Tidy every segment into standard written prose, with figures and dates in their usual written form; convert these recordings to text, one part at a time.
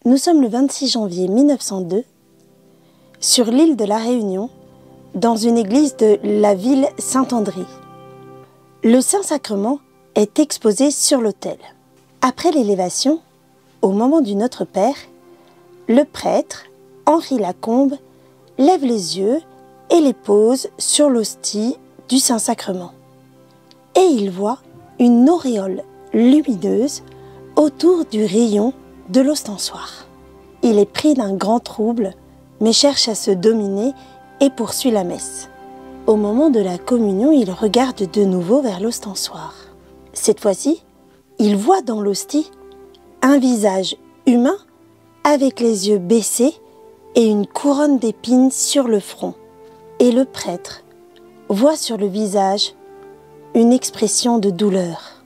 Nous sommes le 26 janvier 1902, sur l'île de la Réunion, dans une église de la ville Saint-André. Le Saint-Sacrement est exposé sur l'autel. Après l'élévation, au moment du Notre Père, le prêtre, Henri Lacombe, lève les yeux et les pose sur l'hostie du Saint-Sacrement. Et il voit une auréole lumineuse autour du rayon de l'ostensoir. Il est pris d'un grand trouble, mais cherche à se dominer et poursuit la messe. Au moment de la communion, il regarde de nouveau vers l'ostensoir. Cette fois-ci, il voit dans l'hostie un visage humain avec les yeux baissés et une couronne d'épines sur le front. Et le prêtre voit sur le visage une expression de douleur.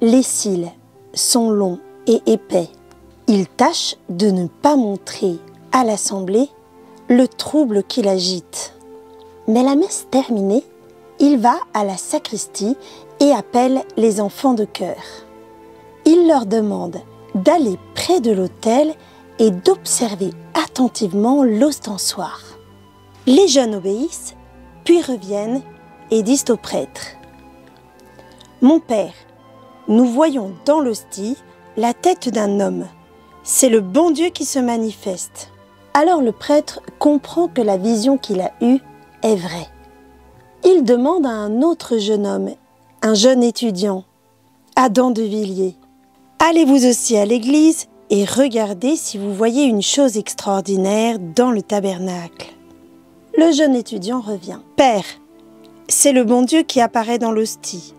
Les cils sont longs et épais. Il tâche de ne pas montrer à l'assemblée le trouble qui l'agite. Mais la messe terminée, il va à la sacristie et appelle les enfants de chœur. Il leur demande d'aller près de l'autel et d'observer attentivement l'ostensoir. Les jeunes obéissent, puis reviennent et disent au prêtre : « Mon père, nous voyons dans l'hostie la tête d'un homme. C'est le bon Dieu qui se manifeste. » Alors le prêtre comprend que la vision qu'il a eue est vraie. Il demande à un autre jeune homme, un jeune étudiant, Adam de Villiers : « Allez-vous aussi à l'église et regardez si vous voyez une chose extraordinaire dans le tabernacle. » Le jeune étudiant revient. « Père, c'est le bon Dieu qui apparaît dans l'hostie.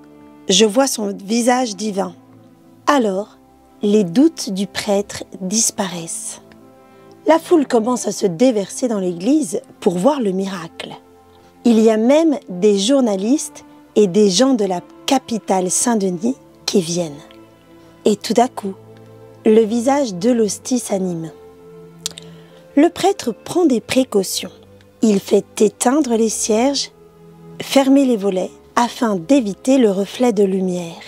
Je vois son visage divin. » Alors, les doutes du prêtre disparaissent. La foule commence à se déverser dans l'église pour voir le miracle. Il y a même des journalistes et des gens de la capitale Saint-Denis qui viennent. Et tout à coup, le visage de l'hostie s'anime. Le prêtre prend des précautions. Il fait éteindre les cierges, fermer les volets, afin d'éviter le reflet de lumière.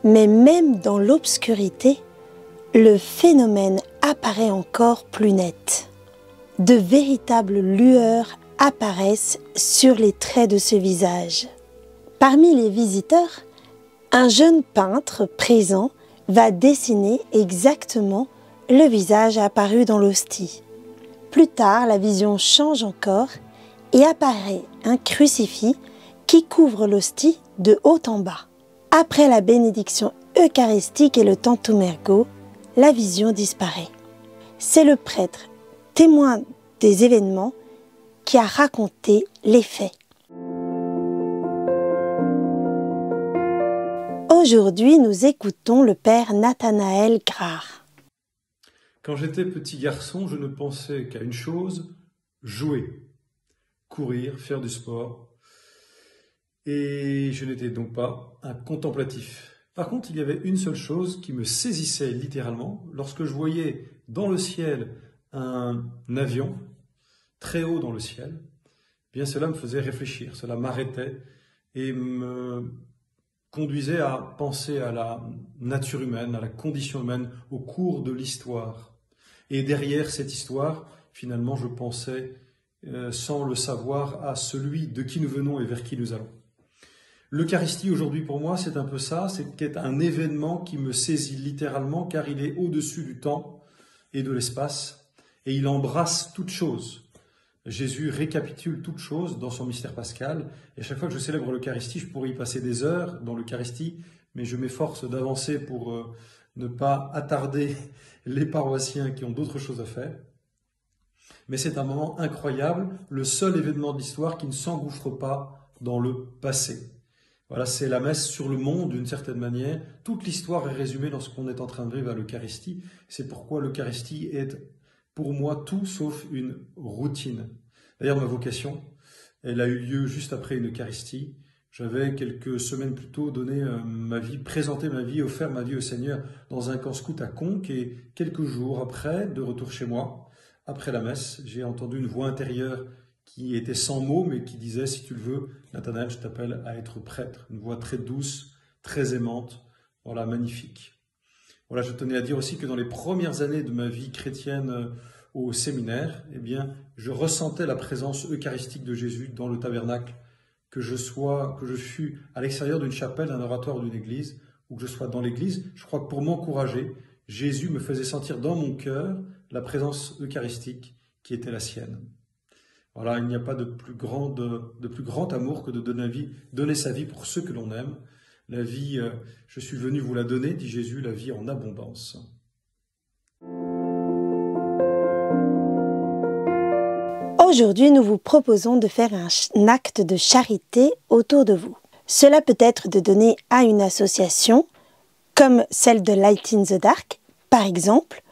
Mais même dans l'obscurité, le phénomène apparaît encore plus net. De véritables lueurs apparaissent sur les traits de ce visage. Parmi les visiteurs, un jeune peintre présent va dessiner exactement le visage apparu dans l'hostie. Plus tard, la vision change encore et apparaît un crucifix qui couvre l'hostie de haut en bas. Après la bénédiction eucharistique et le Tantum ergo, la vision disparaît. C'est le prêtre, témoin des événements, qui a raconté les faits. Aujourd'hui, nous écoutons le père Nathanaël Grard. Quand j'étais petit garçon, je ne pensais qu'à une chose, jouer, courir, faire du sport. Et je n'étais donc pas un contemplatif. Par contre, il y avait une seule chose qui me saisissait littéralement. Lorsque je voyais dans le ciel un avion, très haut dans le ciel, eh bien cela me faisait réfléchir, cela m'arrêtait et me conduisait à penser à la nature humaine, à la condition humaine au cours de l'histoire. Et derrière cette histoire, finalement, je pensais, sans le savoir, à celui de qui nous venons et vers qui nous allons. L'Eucharistie aujourd'hui pour moi c'est un peu ça, c'est un événement qui me saisit littéralement car il est au-dessus du temps et de l'espace et il embrasse toute chose. Jésus récapitule toute chose dans son mystère pascal et à chaque fois que je célèbre l'Eucharistie, je pourrais y passer des heures dans l'Eucharistie, mais je m'efforce d'avancer pour ne pas attarder les paroissiens qui ont d'autres choses à faire. Mais c'est un moment incroyable, le seul événement de l'histoire qui ne s'engouffre pas dans le passé. Voilà, c'est la messe sur le monde d'une certaine manière. Toute l'histoire est résumée dans ce qu'on est en train de vivre à l'Eucharistie. C'est pourquoi l'Eucharistie est pour moi tout sauf une routine. D'ailleurs, ma vocation, elle a eu lieu juste après une Eucharistie. J'avais quelques semaines plus tôt donné ma vie, présenté ma vie, offert ma vie au Seigneur dans un camp scout à Conques. Et quelques jours après, de retour chez moi, après la messe, j'ai entendu une voix intérieure qui était sans mots, mais qui disait, si tu le veux, Nathanaël, je t'appelle à être prêtre. Une voix très douce, très aimante, voilà, magnifique. Voilà, je tenais à dire aussi que dans les premières années de ma vie chrétienne au séminaire, eh bien, je ressentais la présence eucharistique de Jésus dans le tabernacle, que je fût à l'extérieur d'une chapelle, d'un oratoire ou d'une église, ou que je sois dans l'église. Je crois que pour m'encourager, Jésus me faisait sentir dans mon cœur la présence eucharistique qui était la sienne. Voilà, il n'y a pas de plus grand amour que de donner sa vie pour ceux que l'on aime. La vie, je suis venu vous la donner, dit Jésus, la vie en abondance. Aujourd'hui, nous vous proposons de faire un acte de charité autour de vous. Cela peut être de donner à une association, comme celle de Light in the Dark, par exemple,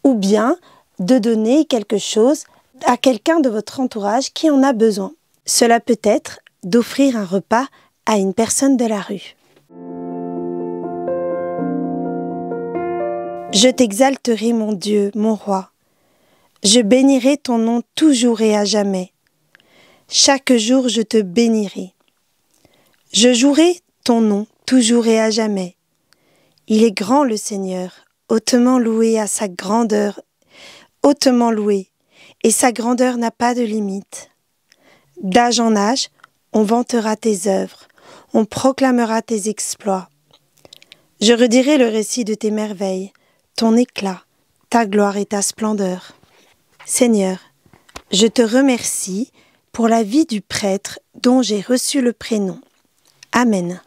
ou bien de donner quelque chose à quelqu'un de votre entourage qui en a besoin. Cela peut être d'offrir un repas à une personne de la rue. Je t'exalterai, mon Dieu, mon roi. Je bénirai ton nom toujours et à jamais. Chaque jour je te bénirai. Je jouerai ton nom toujours et à jamais. Il est grand le Seigneur, hautement loué à sa grandeur, hautement loué, et sa grandeur n'a pas de limite. D'âge en âge, on vantera tes œuvres, on proclamera tes exploits. Je redirai le récit de tes merveilles, ton éclat, ta gloire et ta splendeur. Seigneur, je te remercie pour la vie du prêtre dont j'ai reçu le prénom. Amen.